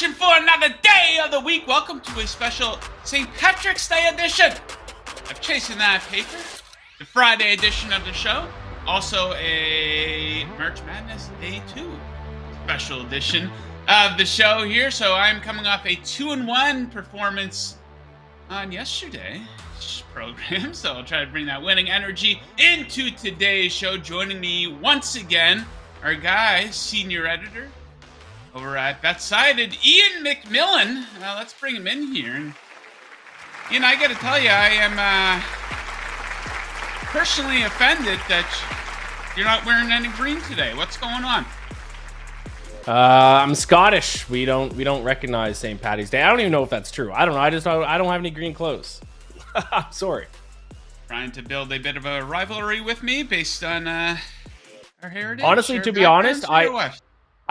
action for another day of the week. Welcome to a special St. Patrick's Day edition of Chasing That Paper, the Friday edition of the show. Also a March Madness Day 2 special edition of the show here. So I'm coming off a 2-1 performance on yesterday's program. So I'll try to bring that winning energy into today's show. Joining me once again, our guy, senior editor over at VegasInsider, Iain MacMillan. Let's bring him in here. And Iain, I got to tell you, I am personally offended that you're not wearing any green today. What's going on? I'm Scottish. We don't recognize St. Paddy's Day. I don't even know if that's true. I don't know. I don't have any green clothes. I'm sorry. Trying to build a bit of a rivalry with me based on our heritage. Honestly, to be honest,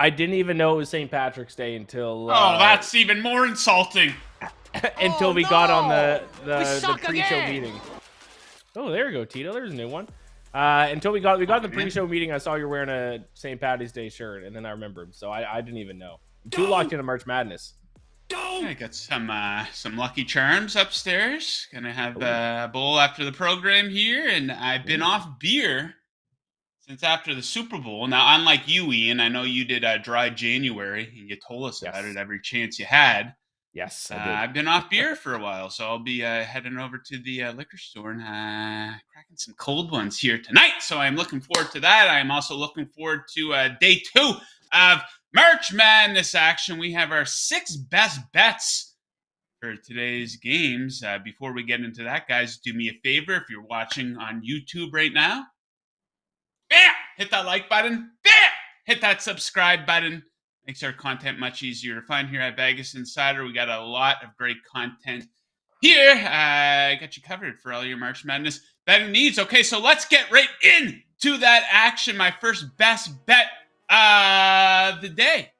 I didn't even know it was St. Patrick's Day until that's even more insulting. until we got on the pre-show meeting. Oh, there you go, Tito. There's a new one. Until we got the pre-show meeting, I saw you wearing a St. Paddy's Day shirt, and then I remembered. So I didn't even know. I'm too locked into March Madness. I got some Lucky Charms upstairs. Gonna have a bowl after the program here, and I've been off beer since after the Super Bowl. Now, unlike you, Iain, I know you did a dry January, and you told us about it every chance you had. Yes, I did. I've been off beer for a while, so I'll be heading over to the liquor store and cracking some cold ones here tonight. So I'm looking forward to that. I'm also looking forward to day 2 of March Madness action. We have our 6 best bets for today's games. Before we get into that, guys, do me a favor. If you're watching on YouTube right now, bam! Hit that like button. Bam! Hit that subscribe button. Makes our content much easier to find here at VegasInsider. We got a lot of great content here. I got you covered for all your March Madness betting needs. Okay, so let's get right into that action. My first best bet of the day.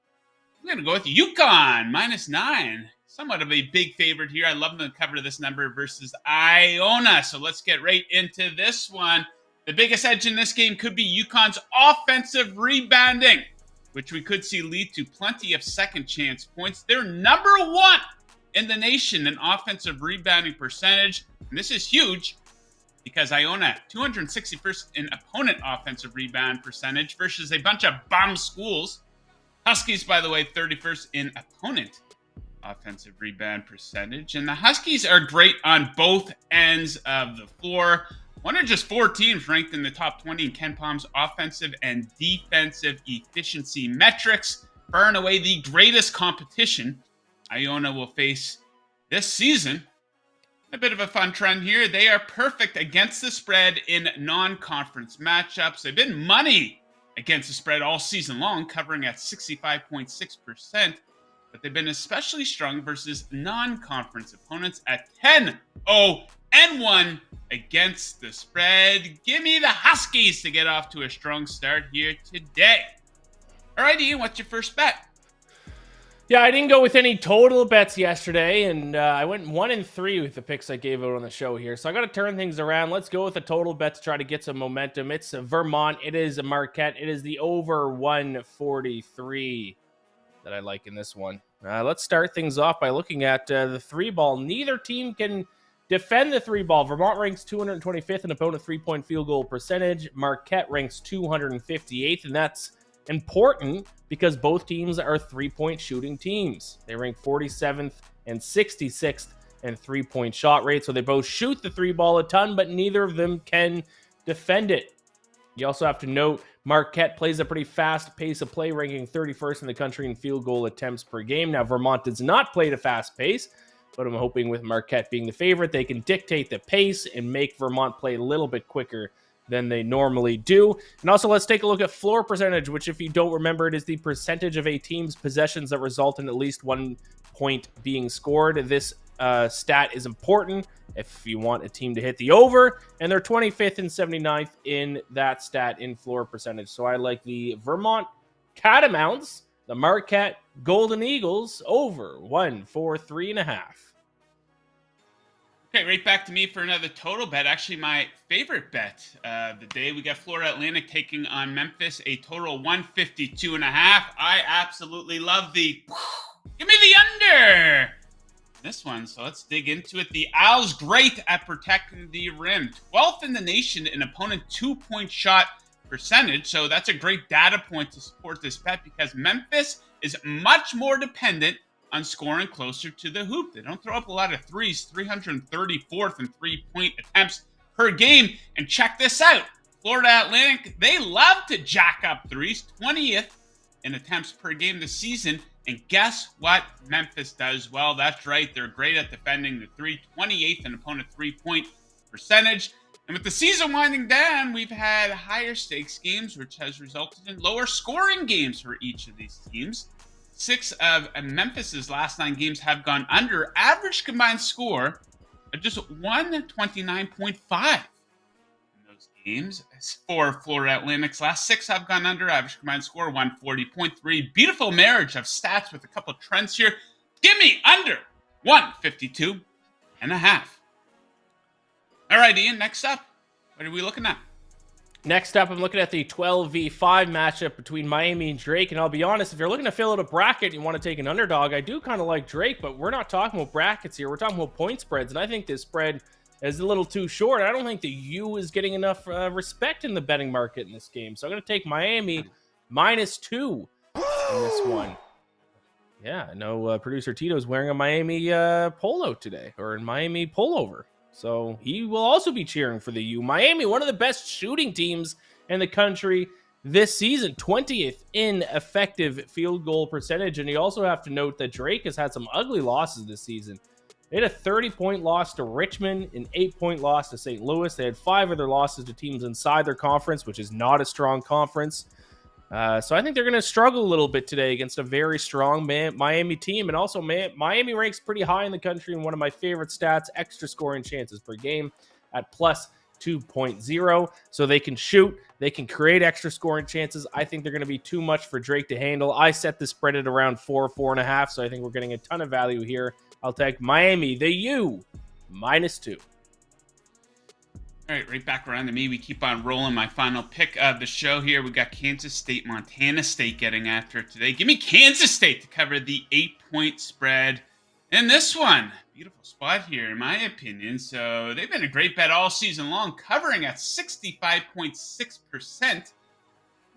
I'm going to go with UConn, -9. Somewhat of a big favorite here. I love them to cover this number versus Iona. So let's get right into this one. The biggest edge in this game could be UConn's offensive rebounding, which we could see lead to plenty of second chance points. They're number 1 in the nation in offensive rebounding percentage. And this is huge because Iona, 261st in opponent offensive rebound percentage versus a bunch of bum schools. Huskies, by the way, 31st in opponent offensive rebound percentage. And the Huskies are great on both ends of the floor. One of just 4 teams ranked in the top 20 in Ken Palm's offensive and defensive efficiency metrics. Far and away the greatest competition Iona will face this season. A bit of a fun trend here. They are perfect against the spread in non-conference matchups. They've been money against the spread all season long, covering at 65.6%. But they've been especially strong versus non-conference opponents at 10-0-1 against the spread. Give me the Huskies to get off to a strong start here today. All right, Iain, what's your first bet? Yeah, I didn't go with any total bets yesterday, and I went 1-3 with the picks I gave out on the show here. So I got to turn things around. Let's go with a total bet to try to get some momentum. It's Vermont. It is a Marquette. It is the over 143 that I like in this one. Let's start things off by looking at the 3-ball. Neither team can defend the 3-ball. Vermont ranks 225th in opponent 3-point field goal percentage. Marquette ranks 258th, and that's important because both teams are 3-point shooting teams. They rank 47th and 66th in 3-point shot rate, so they both shoot the 3-ball a ton, but neither of them can defend it. You also have to note Marquette plays a pretty fast pace of play, ranking 31st in the country in field goal attempts per game. Now, Vermont does not play at a fast pace, but I'm hoping with Marquette being the favorite, they can dictate the pace and make Vermont play a little bit quicker than they normally do. And also, let's take a look at floor percentage, which, if you don't remember, it is the percentage of a team's possessions that result in at least 1 point being scored. This stat is important if you want a team to hit the over, and they're 25th and 79th in that stat in floor percentage. So I like the Vermont Catamounts, the Marquette Golden Eagles, over 143.5. Okay, right back to me for another total bet. Actually, my favorite bet of the day. We got Florida Atlantic taking on Memphis, a total 152.5. I absolutely love the Give me the under. This one, so let's dig into it. The Owls great at protecting the rim. 12th in the nation in opponent 2-point shot percentage. So that's a great data point to support this bet because Memphis is much more dependent on scoring closer to the hoop. They don't throw up a lot of threes, 334th in 3-point attempts per game. And check this out. Florida Atlantic, they love to jack up threes, 20th in attempts per game this season. And guess what Memphis does well? That's right. They're great at defending the three, 28th in opponent 3-point percentage. And with the season winding down, we've had higher stakes games, which has resulted in lower scoring games for each of these teams. 6 of Memphis's last 9 games have gone under. Average combined score of just 129.5 in those games. For Florida Atlantic's last 6 have gone under. Average combined score 140.3. Beautiful marriage of stats with a couple of trends here. Give me under 152.5. All right, Ian, next up, what are we looking at? Next up, I'm looking at the 12v5 matchup between Miami and Drake. And I'll be honest, if you're looking to fill out a bracket and you want to take an underdog, I do kind of like Drake, but we're not talking about brackets here. We're talking about point spreads. And I think this spread is a little too short. I don't think the U is getting enough respect in the betting market in this game. So I'm going to take Miami -2 in this one. Yeah, I know producer Tito's wearing a Miami polo today, or a Miami pullover. So he will also be cheering for the U. Miami, one of the best shooting teams in the country this season, 20th in effective field goal percentage. And you also have to note that Drake has had some ugly losses this season. They had a 30-point loss to Richmond, an 8-point loss to St. Louis. They had 5 other losses to teams inside their conference, which is not a strong conference. So I think they're going to struggle a little bit today against a very strong Miami team. And also, Miami ranks pretty high in the country in one of my favorite stats, extra scoring chances per game at plus 2.0. So they can shoot, they can create extra scoring chances. I think they're going to be too much for Drake to handle. I set the spread at around 4.5. So I think we're getting a ton of value here. I'll take Miami, the U, -2. All right, right back around to me. We keep on rolling. My final pick of the show here. We got Kansas State, Montana State getting after it today. Give me Kansas State to cover the 8-point spread in this one. Beautiful spot here, in my opinion. So they've been a great bet all season long, covering at 65.6%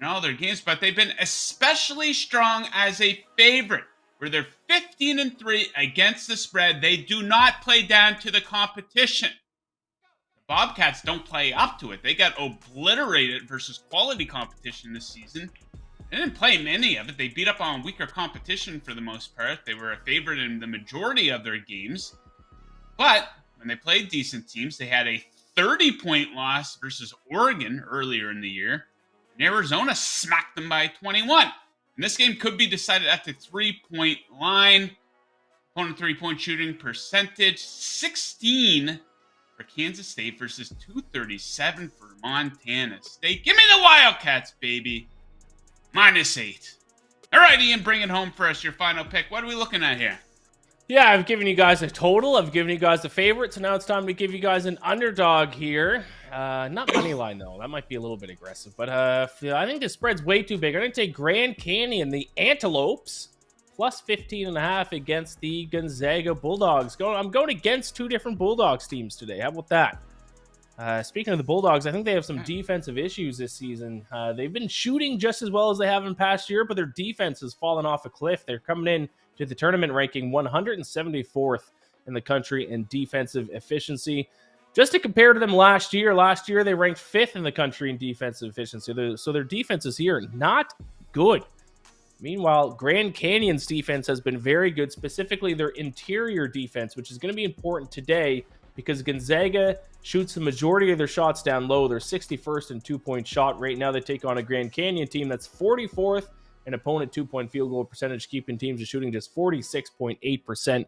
in all their games. But they've been especially strong as a favorite, where they're 15-3 against the spread. They do not play down to the competition. Bobcats don't play up to it. They got obliterated versus quality competition this season. They didn't play many of it. They beat up on weaker competition for the most part. They were a favorite in the majority of their games. But when they played decent teams, they had a 30-point loss versus Oregon earlier in the year. And Arizona smacked them by 21. And this game could be decided at the 3-point line. Opponent 3-point shooting percentage, 16 for Kansas State versus 237 for Montana State. Give me the Wildcats, baby. -8. All right, Ian, bring it home for us. Your final pick. What are we looking at here? Yeah, I've given you guys a total. I've given you guys the favorite. So now it's time to give you guys an underdog here. Not money line, though. That might be a little bit aggressive. But I think the spread's way too big. I'm going to take Grand Canyon, the Antelopes, plus 15.5 against the Gonzaga Bulldogs. I'm going against 2 different Bulldogs teams today. How about that? Speaking of the Bulldogs, I think they have some defensive issues this season. They've been shooting just as well as they have in past year, but their defense has fallen off a cliff. They're coming in to the tournament ranking 174th in the country in defensive efficiency. Just to compare to them last year they ranked 5th in the country in defensive efficiency. So their defense is here not good. Meanwhile, Grand Canyon's defense has been very good, specifically their interior defense, which is going to be important today because Gonzaga shoots the majority of their shots down low. They're 61st in 2-point shot rate. Now they take on a Grand Canyon team that's 44th in opponent 2-point field goal percentage, keeping teams to shooting just 46.8%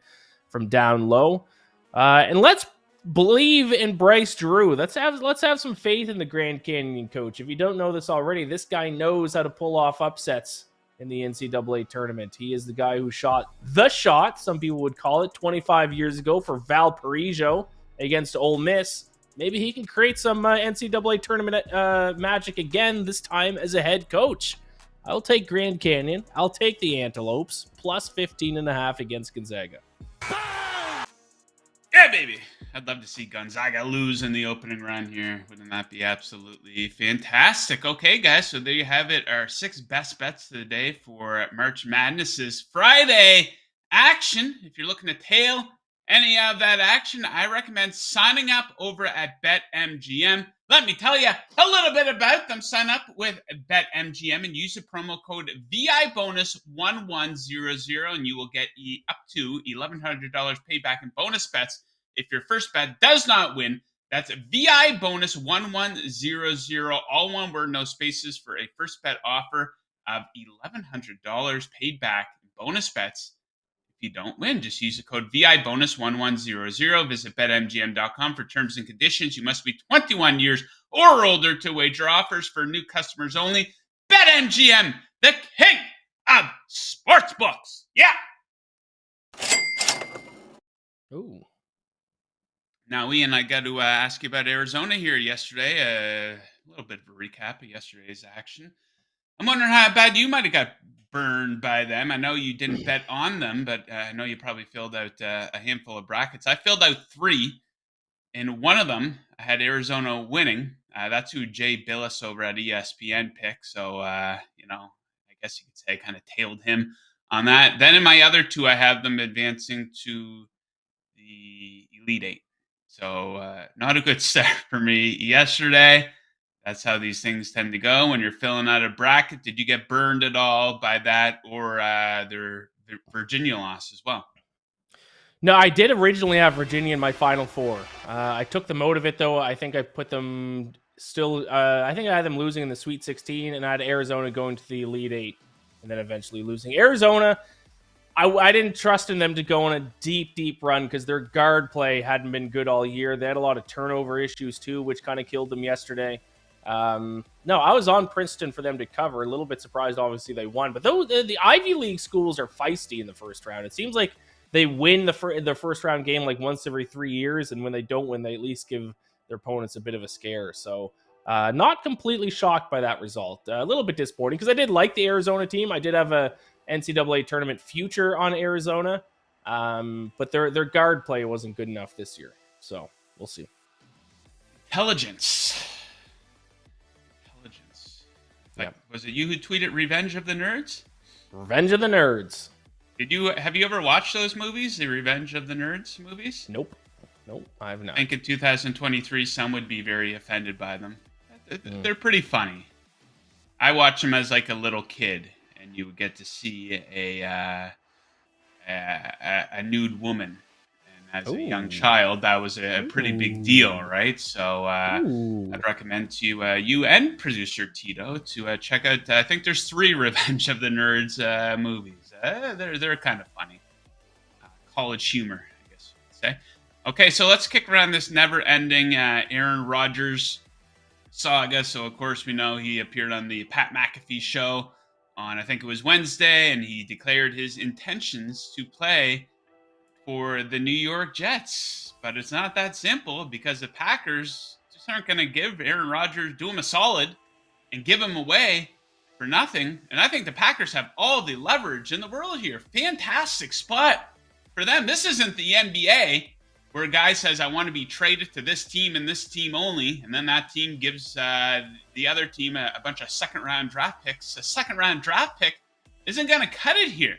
from down low. And let's believe in Bryce Drew. Let's have some faith in the Grand Canyon coach. If you don't know this already, this guy knows how to pull off upsets in the NCAA tournament. He is the guy who shot the shot, some people would call it, 25 years ago for Valparaiso against Ole Miss. Maybe he can create some NCAA tournament magic again, this time as a head coach. I'll take Grand Canyon. I'll take the Antelopes plus 15.5 against Gonzaga. Yeah, baby. I'd love to see Gonzaga lose in the opening round here. Wouldn't that be absolutely fantastic? Okay, guys, so there you have it. Our 6 best bets of the day for March Madness's Friday action. If you're looking to tail any of that action, I recommend signing up over at BetMGM. Let me tell you a little bit about them. Sign up with BetMGM and use the promo code VIBonus1100 and you will get up to $1,100 payback in bonus bets if your first bet does not win. That's VIBonus1100, all one word, no spaces, for a first bet offer of $1,100 paid back in bonus bets. If you don't win, just use the code VIBonus1100. Visit BetMGM.com for terms and conditions. You must be 21 years or older to wager. Offers for new customers only. BetMGM, the king of sportsbooks. Yeah. Ooh. Now, Ian, I got to ask you about Arizona here yesterday. A little bit of a recap of yesterday's action. I'm wondering how bad you might have got burned by them. I know you didn't bet on them, but I know you probably filled out a handful of brackets. I filled out 3, and one of them I had Arizona winning. That's who Jay Billis over at ESPN picked. So, I guess you could say I kind of tailed him on that. Then in my other 2, I have them advancing to the Elite 8. So, not a good start for me yesterday. That's how these things tend to go when you're filling out a bracket. Did you get burned at all by that, or their Virginia loss as well? No, I did originally have Virginia in my Final Four. I took them out of it, though. I think I put them still. I think I had them losing in the Sweet 16, and I had Arizona going to the Elite 8, and then eventually losing. Arizona, I didn't trust in them to go on a deep run because their guard play hadn't been good all year. They had a lot of turnover issues, too, which kind of killed them yesterday. No, I was on Princeton for them to cover. A little bit surprised, obviously, they won. But the Ivy League schools are feisty in the first round. It seems like they win the first round game like once every 3 years, and when they don't win, they at least give their opponents a bit of a scare. So not completely shocked by that result. A little bit disappointing because I did like the Arizona team. I did have a NCAA tournament future on Arizona, but their guard play wasn't good enough this year. So we'll see. Intelligence. Like, was it you who tweeted "Revenge of the Nerds"? Revenge of the Nerds. Have you ever watched those movies, the Revenge of the Nerds movies? Nope, I have not. I think in 2023, some would be very offended by them. They're pretty funny. I watched them as like a little kid, and you would get to see a nude woman. As a young child, that was a pretty big deal, right? So I'd recommend to you and producer Tito to check out. I think there's 3 Revenge of the Nerds movies. They're kind of funny, college humor, I guess you could say. Okay, so let's kick around this never-ending Aaron Rodgers saga. So of course we know he appeared on the Pat McAfee show on, I think it was Wednesday, and he declared his intentions to play for the New York Jets. But it's not that simple because the Packers just aren't going to give Aaron Rodgers, do him a solid, and give him away for nothing. And I think the Packers have all the leverage in the world here. Fantastic spot for them. This isn't the NBA where a guy says, I want to be traded to this team and this team only, and then that team gives the other team a bunch of second-round draft picks. A second-round draft pick isn't going to cut it here.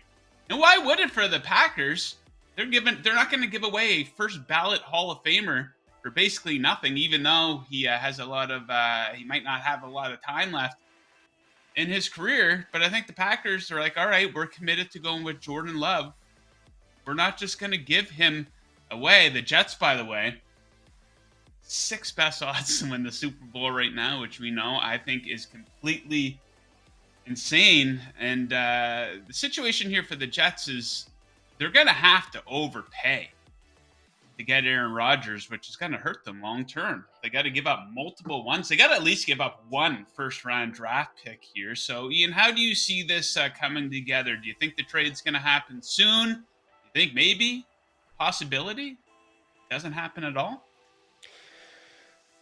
And why would it for the Packers? They're not going to give away a first ballot Hall of Famer for basically nothing, even though he has he might not have a lot of time left in his career. But I think the Packers are like, all right, we're committed to going with Jordan Love. We're not just going to give him away. The Jets, by the way, 6th best odds to win the Super Bowl right now, which we know I think is completely insane. And the situation here for the Jets is they're going to have to overpay to get Aaron Rodgers, which is going to hurt them long term. They got to give up multiple ones. They got to at least give up 1 first-round draft pick here. So, Ian, how do you see this coming together? Do you think the trade's going to happen soon? Do you think maybe? Possibility? Doesn't happen at all?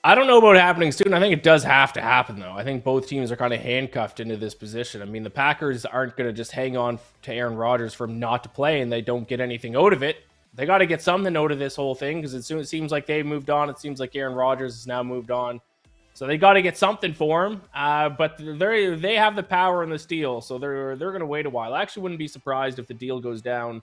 I don't know about happening soon. I think it does have to happen, though. I think both teams are kind of handcuffed into this position. I mean, the Packers aren't going to just hang on to Aaron Rodgers for him not to play and they don't get anything out of it. They got to get something out of this whole thing because it seems like they moved on. It seems like Aaron Rodgers has now moved on. So they got to get something for him. But they have the power in this deal, so they're going to wait a while. I actually wouldn't be surprised if the deal goes down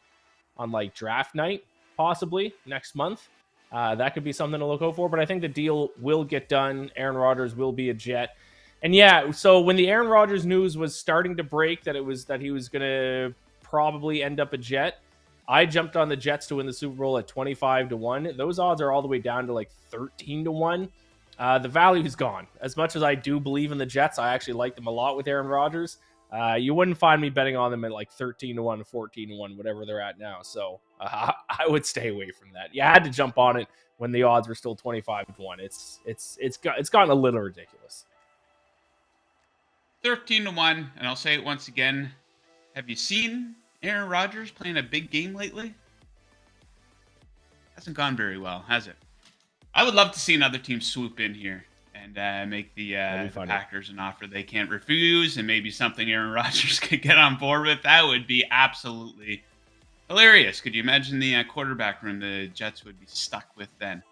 on like draft night, possibly next month. That could be something to look out for, but I think the deal will get done. Aaron Rodgers will be a Jet. And yeah, so when the Aaron Rodgers news was starting to break that he was going to probably end up a Jet, I jumped on the Jets to win the Super Bowl at 25-1. Those odds are all the way down to like 13-1. The value is gone. As much as I do believe in the Jets, I actually like them a lot with Aaron Rodgers. You wouldn't find me betting on them at like 13-1, 14-1, whatever they're at now. So I would stay away from that. You had to jump on it when the odds were still 25-1. It's gotten a little ridiculous. 13-1, and I'll say it once again. Have you seen Aaron Rodgers playing a big game lately? Hasn't gone very well, has it? I would love to see another team swoop in here and make the Packers an offer they can't refuse, and maybe something Aaron Rodgers could get on board with. That would be absolutely hilarious. Could you imagine the quarterback room the Jets would be stuck with then?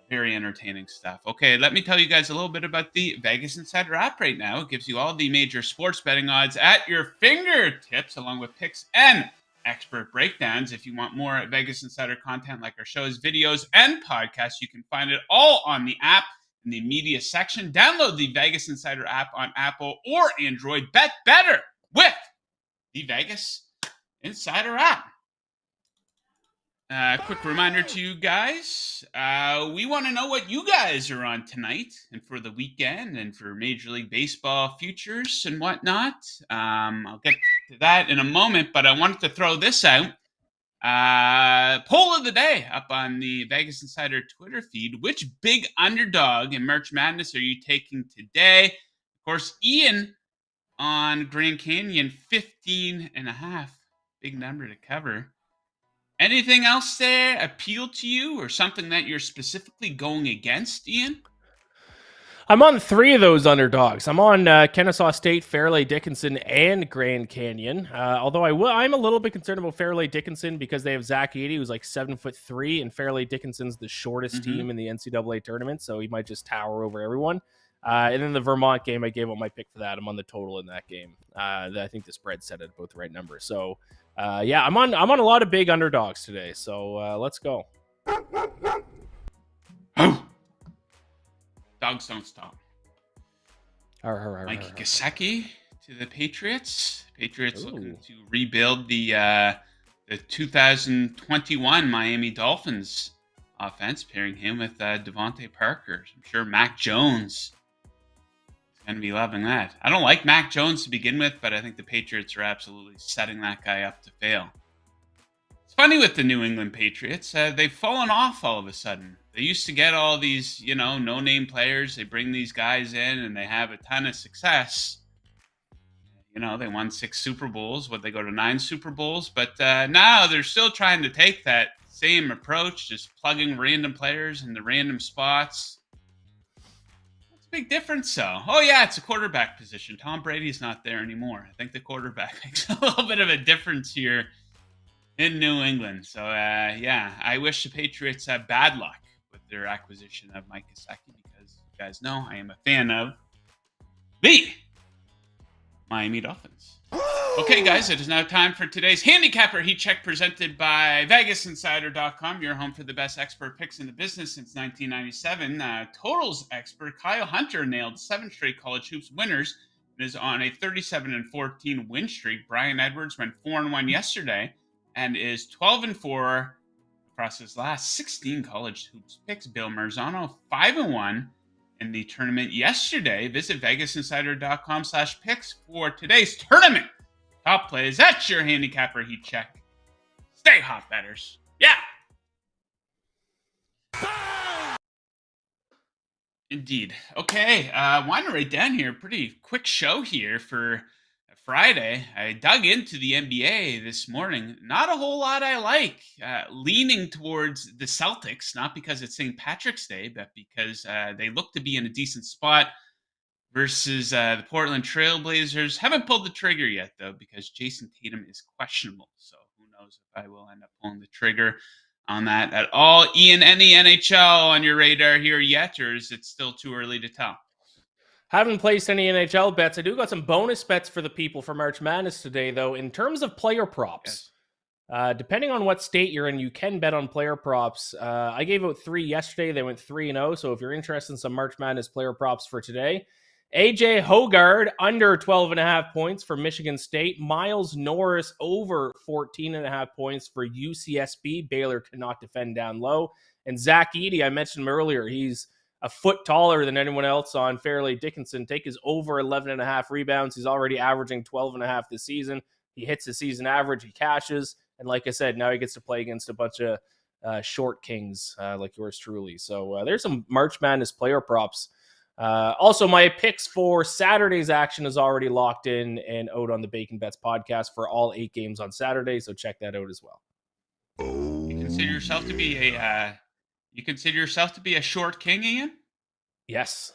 Very entertaining stuff. Okay, let me tell you guys a little bit about the Vegas Insider app right now. It gives you all the major sports betting odds at your fingertips, along with picks and expert breakdowns. If you want more Vegas Insider content like our shows, videos, and podcasts, you can find it all on the app in the media section. Download the Vegas Insider app on Apple or Android. Bet better with the Vegas Insider app. Quick reminder to you guys, we want to know what you guys are on tonight and for the weekend and for Major League Baseball futures and whatnot. I'll get to that in a moment, but I wanted to throw this out. Poll of the day up on the Vegas Insider Twitter feed. Which big underdog in March Madness are you taking today? Of course, Ian on Grand Canyon, 15.5. Big number to cover. Anything else there appeal to you or something that you're specifically going against, Ian? I'm on 3 of those underdogs. I'm on Kennesaw State, Fairleigh Dickinson, and Grand Canyon. Although I'm a little bit concerned about Fairleigh Dickinson because they have Zach Edey, who's like 7'3", and Fairleigh Dickinson's the shortest team in the NCAA tournament, so he might just tower over everyone. And then the Vermont game, I gave up my pick for that. I'm on the total in that game. I think the spread set at both the right numbers. So yeah, I'm on a lot of big underdogs today. So let's go. Dogs don't stop. Mike Gesicki to the Patriots. Patriots looking to rebuild the 2021 Miami Dolphins offense, pairing him with Devontae Parker. I'm sure Mac Jones is going to be loving that. I don't like Mac Jones to begin with, but I think the Patriots are absolutely setting that guy up to fail. It's funny with the New England Patriots. They've fallen off all of a sudden. They used to get all these, no-name players. They bring these guys in, and they have a ton of success. They won 6 Super Bowls. They go to 9 Super Bowls? But now they're still trying to take that same approach, just plugging random players into random spots. What's a big difference, though? Oh, yeah, it's a quarterback position. Tom Brady's not there anymore. I think the quarterback makes a little bit of a difference here in New England. So, yeah, I wish the Patriots had bad luck with their acquisition of Mike Gesicki, because you guys know I am a fan of the Miami Dolphins. Okay, guys, it is now time for today's Handicapper Heat Check presented by VegasInsider.com, your home for the best expert picks in the business since 1997. Totals expert Kyle Hunter nailed 7 straight college hoops winners and is on a 37-14 win streak. Brian Edwards went 4-1 yesterday and is 12-4 across his last 16 college hoops picks. Bill Marzano, 5-1 in the tournament yesterday. Visit VegasInsider.com/picks for today's tournament top plays. That's your Handicapper Heat Check. Stay hot, bettors. Yeah. Indeed. Okay, want to write down here. Pretty quick show here for Friday, I dug into the NBA this morning. Not a whole lot I like. Leaning towards the Celtics, not because it's St. Patrick's Day, but because they look to be in a decent spot versus the Portland Trailblazers. Haven't pulled the trigger yet, though, because Jason Tatum is questionable. So who knows if I will end up pulling the trigger on that at all. Ian, any NHL on your radar here yet, or is it still too early to tell? Haven't placed any NHL bets. I do got some bonus bets for the people for March Madness today, though. In terms of player props, depending on what state you're in, you can bet on player props. I gave out 3 yesterday. They went 3-0. So if you're interested in some March Madness player props for today, AJ Hogard under 12.5 points for Michigan State. Miles Norris over 14.5 points for UCSB. Baylor cannot defend down low. And Zach Edey, I mentioned him earlier. He's a foot taller than anyone else on Fairleigh Dickinson. Take his over 11.5 rebounds. He's already averaging 12.5 this season. He hits the season average. He cashes. And like I said, now he gets to play against a bunch of short kings like yours truly. So there's some March Madness player props. Also, my picks for Saturday's action is already locked in and out on the Bacon Bets podcast for all 8 games on Saturday. So check that out as well. You consider yourself to be a short king, Ian? Yes,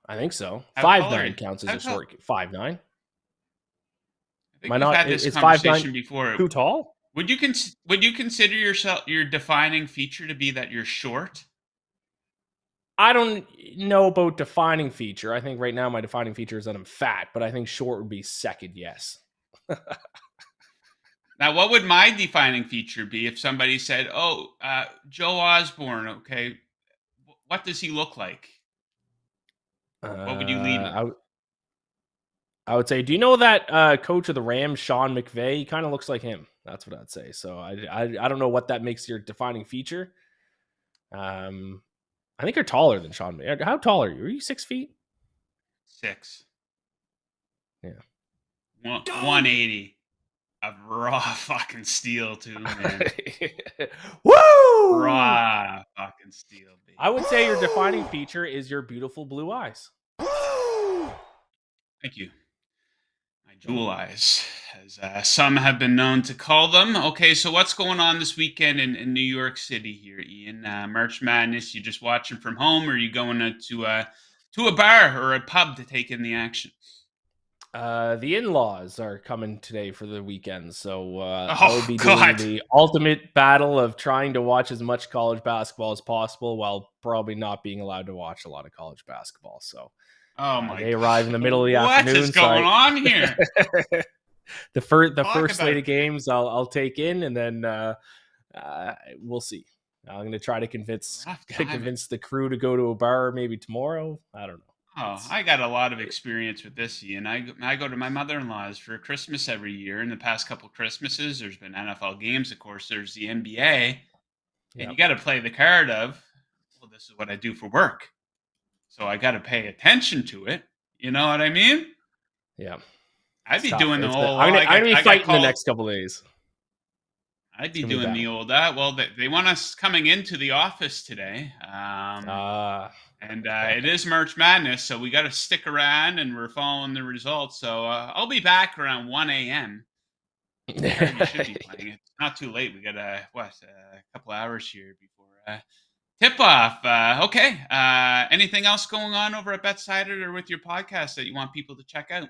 I think so. How 5'9" counts as a short. 5'9". I think Am I we've not? had this Is conversation 5'9" before. too tall? Would you consider yourself your defining feature to be that you're short? I don't know about defining feature. I think right now my defining feature is that I'm fat, but I think short would be second. Yes. Now, what would my defining feature be if somebody said, "Oh, Joe Osborne"? Okay, what does he look like? What would you lead with? I would say, do you know that coach of the Rams, Sean McVay? He kind of looks like him. That's what I'd say. So I don't know what that makes your defining feature. I think you're taller than Sean McVay. How tall are you? Are you 6 feet? 6. Yeah. 180 of raw fucking steel too, man. Woo! Raw fucking steel, baby. I would say your defining feature is your beautiful blue eyes. Thank you. My jewel eyes, as some have been known to call them. Okay, so what's going on this weekend in New York City here, Ian? March Madness, you just watching from home, or are you going to a bar or a pub to take in the action? The in-laws are coming today for the weekend, so I'll be doing God. the ultimate battle of trying to watch as much college basketball as possible while probably not being allowed to watch a lot of college basketball. So they arrive in the middle of the afternoon. What is going on here? the first slate of games I'll take in, and then we'll see. I'm going to try to convince the crew to go to a bar maybe tomorrow. I don't know. Oh, I got a lot of experience with this, Ian. I go to my mother-in-law's for Christmas every year. In the past couple Christmases, there's been NFL games. Of course, there's the NBA. And you got to play the card of, well, this is what I do for work. So I got to pay attention to it. You know what I mean? Yeah. I'd be doing the whole... I'm going to be fighting the next couple days. I'd be doing the old... well, they want us coming into the office today. And it is March Madness, so we got to stick around, and we're following the results. So I'll be back around 1 a.m. You should be playing it. It's not too late. We got a couple hours here before tip-off. Okay. Anything else going on over at BetSider or with your podcast that you want people to check out?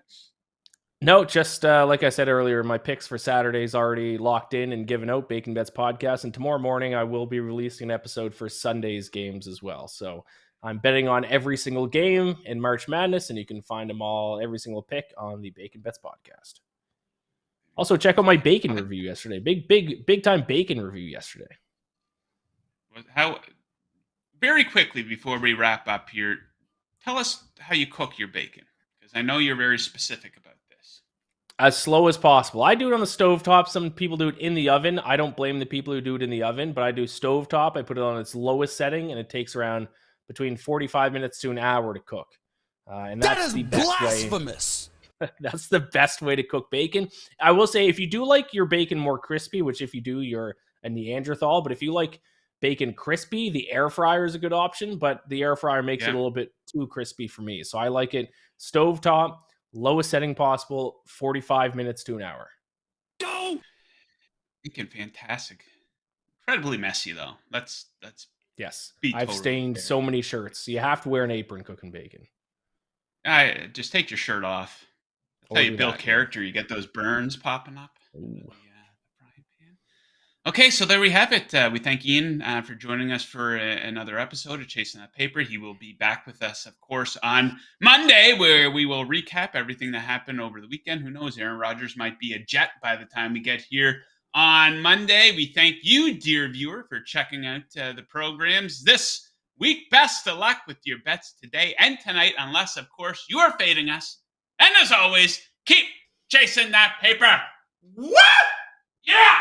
No, just like I said earlier, my picks for Saturday's already locked in and given out, Bacon Bets podcast. And tomorrow morning, I will be releasing an episode for Sunday's games as well. So I'm betting on every single game in March Madness, and you can find them all, every single pick on the Bacon Bets podcast. Also, check out my bacon review yesterday. Big time bacon review yesterday. Very quickly before we wrap up here, tell us how you cook your bacon, because I know you're very specific about this. As slow as possible. I do it on the stovetop. Some people do it in the oven. I don't blame the people who do it in the oven, but I do stovetop. I put it on its lowest setting, and it takes around between 45 minutes to an hour to cook. And that's the best blasphemous. That's the best way to cook bacon. I will say, if you do like your bacon more crispy, which if you do, you're a Neanderthal, but if you like bacon crispy, the air fryer is a good option, but the air fryer makes it a little bit too crispy for me. So I like it stovetop, lowest setting possible, 45 minutes to an hour. Go! Thinking fantastic. Incredibly messy, though. Let's Yes. be I've totally stained fair. so many shirts. You have to wear an apron cooking bacon. Just take your shirt off. That's Or how you do build that, yeah. character. You get those burns popping up. Ooh. The frying pan. Okay, so there we have it. We thank Ian for joining us for another episode of Chasing That Paper. He will be back with us, of course, on Monday, where we will recap everything that happened over the weekend. Who knows? Aaron Rodgers might be a Jet by the time we get here on Monday. We thank you, dear viewer, for checking out the programs this week. Best of luck with your bets today and tonight, unless, of course, you are fading us. And as always, keep chasing that paper. Woo! Yeah!